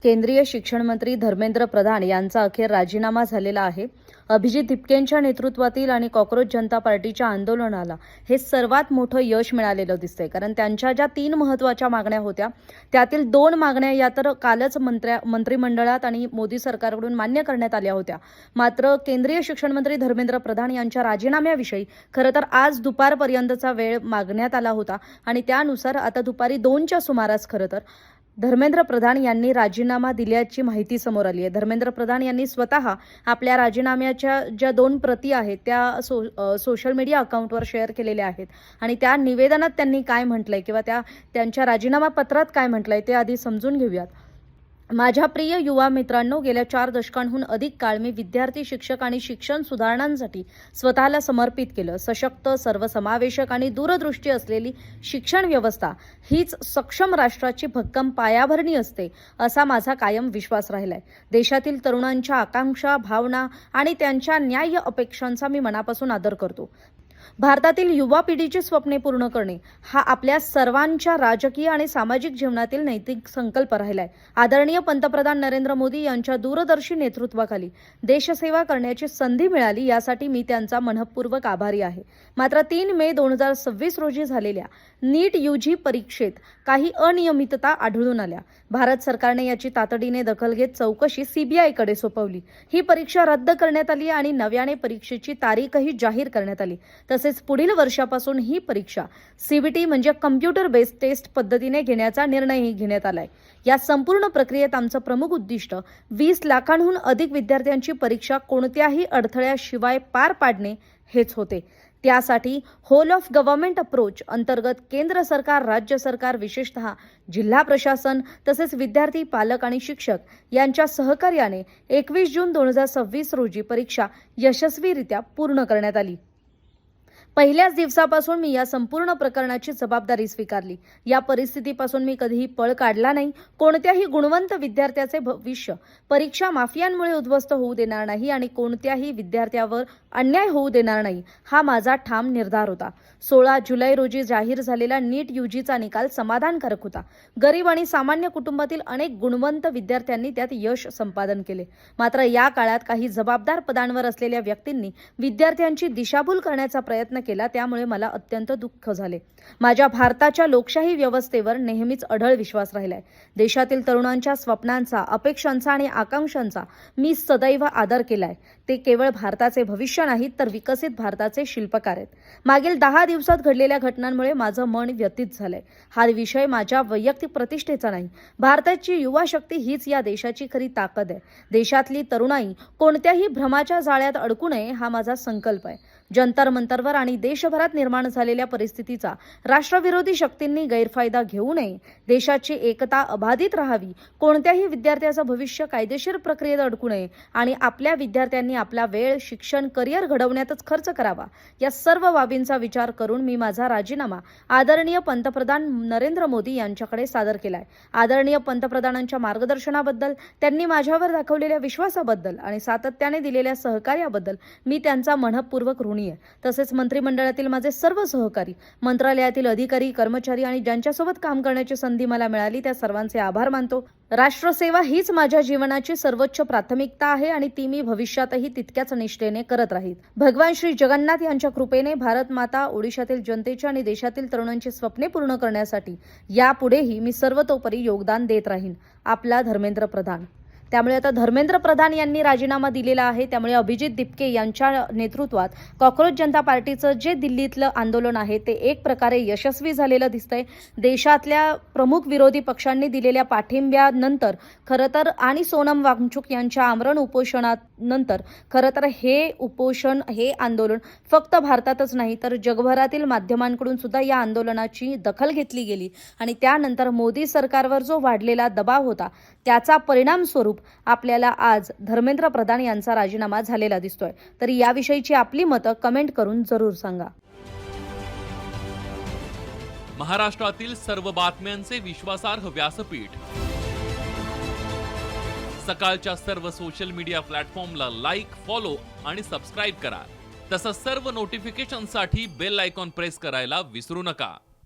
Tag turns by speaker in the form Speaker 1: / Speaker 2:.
Speaker 1: केंद्रीय शिक्षण मंत्री धर्मेंद्र प्रधान यांचा अखेर राजीनामा झालेला आहे। अभिजित दिपकेंच्या नेतृत्वातील आणि कॉकरोच जनता पार्टीच्या आंदोलनाला हे सर्वात मोठं यश मिळालेलं दिसतंय, कारण त्यांच्या ज्या 3 महत्त्वाच्या मागण्या होत्या त्यातील 2 मागण्या या तर कालच मंत्रिमंडळात आणि मोदी सरकारकडून मान्य करण्यात आल्या होत्या। मात्र केंद्रीय शिक्षण मंत्री धर्मेंद्र प्रधान यांच्या राजीनाम्याविषयी खरं तर आज दुपारपर्यंतचा वेळ मागण्यात आला होता आणि त्यानुसार आता दुपारी 2च्या सुमारास खरं तर धर्मेंद्र प्रधान यांनी राजीनामा दिल्याची माहिती समोर आली आहे। धर्मेंद्र प्रधान यांनी स्वतः आपल्या राजीनाम्याच्या ज्या 2 प्रती आहेत त्या सोशल मीडिया अकाउंटवर शेअर केलेल्या आहेत आणि त्या निवेदनात त्यांनी काय म्हटलंय किंवा त्यांच्या राजीनामा पत्रात काय म्हटलंय ते आधी समजून घेऊयात। माझ्या प्रिय युवा मित्रांनो, गेल्या 4 दशकांहून अधिक काळ मी विद्यार्थी, शिक्षक आणि शिक्षण सुधारणांसाठी स्वतःला समर्पित केलं। सशक्त, सर्वसमावेशक आणि दूरदृष्टी असलेली शिक्षण व्यवस्था हीच सक्षम राष्ट्राची भक्कम पायाभरणी असते, असा माझा कायम विश्वास राहिलाय। देशातील तरुणांच्या आकांक्षा, भावना आणि त्यांच्या न्याय्य अपेक्षांचा मी मनापासून आदर करतो। भारतातील युवा पिढीची स्वप्ने पूर्ण करणे हा आपल्या सर्वांच्या राजकीय आणि सामाजिक जीवनातील नैतिक संकल्प राहिलाय। आदरणीय पंतप्रधान नरेंद्र मोदी यांच्या दूरदर्शी नेतृत्वाखाली देशसेवा करण्याची संधी मिळाली, यासाठी मी त्यांचा मनःपूर्वक आभारी आहे। मात्र 3 मे 2026 रोजी झालेल्या नीट यूजी परीक्षेत काही अनियमितता आढळून आल्या। भारत सरकारने याची तातडीने दखल घेत चौकशी सीबीआयकडे सोपवली। ही परीक्षा रद्द करण्यात आली आणि नव्याने परीक्षेची तारीखही जाहीर करण्यात आली। तसेच पुढील वर्षापासून ही परीक्षा सीबीटी म्हणजे कम्प्युटर बेस्ड टेस्ट पद्धतीने घेण्याचा निर्णयही घेण्यात आलाय। या संपूर्ण प्रक्रियेत आमचं प्रमुख उद्दिष्ट 20 लाखांहून अधिक विद्यार्थ्यांची परीक्षा कोणत्याही अडथळ्याशिवाय पार पाडणे हेच होते। त्यासाठी होल ऑफ गव्हर्नमेंट अप्रोच अंतर्गत केंद्र सरकार, राज्य सरकार, विशेषतः जिल्हा प्रशासन तसेच विद्यार्थी, पालक आणि शिक्षक यांच्या सहकार्याने 21 जून 2026 रोजी परीक्षा यशस्वीरित्या पूर्ण करण्यात आली। पहिल्याच दिवसापासून मी या संपूर्ण प्रकरणाची जबाबदारी स्वीकारली। या परिस्थितीपासून मी कधीही पळ काढला नाही। कोणत्याही गुणवंत विद्यार्थ्याचे भविष्य परीक्षा माफियांमुळे उद्ध्वस्त होऊ देणार नाही आणि कोणत्याही विद्यार्थ्यावर अन्याय होऊ देणार नाही, हा माझा ठाम निर्धार होता। 16 जुलै रोजी जाहीर झालेला नीट यूजीचा निकाल समाधानकारक होता। गरीब आणि सामान्य कुटुंबातील अनेक गुणवंत विद्यार्थ्यांनी त्यात यश संपादन केले। मात्र या काळात काही जबाबदार पदांवर असलेल्या व्यक्तींनी विद्यार्थ्यांची दिशाभूल करण्याचा प्रयत्न केला, त्यामुळे मला अत्यंत दुःख झाले। माझ्या भारताच्या लोकशाही व्यवस्थेवर नेहमीच अढळ विश्वास राहिलाय। देशातील तरुणांच्या स्वप्नांचा, अपेक्षांचा आणि आकांक्षांचा मी सदैव आदर केलाय। ते केवळ भारताचे भविष्य नाहीत तर विकसित भारताचे शिल्पकार आहेत। मागील 10 दिवसात घडलेल्या घटनांमुळे माझं मन व्यथित झालंय। हा विषय माझ्या वैयक्तिक प्रतिष्ठेचा नाही। भारताची युवा शक्ती हीच या देशाची खरी ताकद आहे। देशातली तरुणाई कोणत्याही भ्रमाच्या जाळ्यात अडकू नये, हा माझा संकल्प आहे। जंतर मंतरवर आणि देशभरात निर्माण झालेल्या परिस्थितीचा राष्ट्रविरोधी शक्तींनी गैरफायदा घेऊ नये। देशाची एकता अबाधित राहावी, कोणत्याही विद्यार्थ्याचं भविष्य कायदेशीर प्रक्रियेत अडकू नये आणि आपल्या विद्यार्थ्यांनी आपला वेळ, शिक्षण, करिअर घडवण्यातच खर्च करावा। या सर्व बाबींचा विचार करून मी माझा राजीनामा आदरणीय पंतप्रधान नरेंद्र मोदी यांच्याकडे सादर केलाय। आदरणीय पंतप्रधानांच्या मार्गदर्शनाबद्दल, त्यांनी माझ्यावर दाखवलेल्या विश्वासाबद्दल आणि सातत्याने दिलेल्या सहकार्याबद्दल मी त्यांचा मनःपूर्वक ऋणी आहे। तसेच मंत्रिमंडळातील माझे सर्व सहकारी, मंत्रालयातील अधिकारी, कर्मचारी आणि ज्यांच्यासोबत काम करण्याची संधी मला मिळाली त्या सर्वांचे आभार मानतो। राष्ट्रसेवा हीच माझ्या जीवनाची सर्वोच्च प्राथमिकता आहे आणि ती मी भविष्यातही तितक्याच निष्ठेने करत राहील। भगवान श्री जगन्नाथ यांच्या कृपेने भारत माता, ओडिशातील जनतेची आणि देशातील तरुणांची स्वप्ने पूर्ण करण्यासाठी यापुढेही मी सर्वतोपरी योगदान देत राहीन। आपला धर्मेंद्र प्रधान। त्यामुळे आता धर्मेंद्र प्रधान यांनी राजीनामा दिलेला आहे। त्यामुळे अभिजित दिपके यांच्या नेतृत्वात कॉकरोच जनता पार्टीचं जे दिल्लीतलं आंदोलन आहे ते एक प्रकारे यशस्वी झालेलं दिसतंय। देशातल्या प्रमुख विरोधी पक्षांनी दिलेल्या पाठिंब्यानंतर खरं तर आणि सोनम वांगचुक यांच्या आमरण उपोषणानंतर खरं तर हे आंदोलन फक्त भारतातच नाही तर जगभरातील माध्यमांकडून सुद्धा या आंदोलनाची दखल घेतली गेली आणि त्यानंतर मोदी सरकारवर जो वाढलेला दबाव होता त्याचा परिणाम स्वरूप आपल्याला आज धर्मेंद्र प्रधान यांचा राजीनामा झालेला दिसतोय। तर याविषयीची आपली मतं कमेंट करून जरूर सांगा।
Speaker 2: महाराष्ट्रातील सर्व बातम्यांचे विश्वासार्ह व्यासपीठ, सकाळच्या सर्व सोशल मीडिया प्लॅटफॉर्मला लाईक, फॉलो आणि सबस्क्राईब करा। तसंच सर्व नोटिफिकेशनसाठी बेल आयकॉन प्रेस करायला विसरू नका।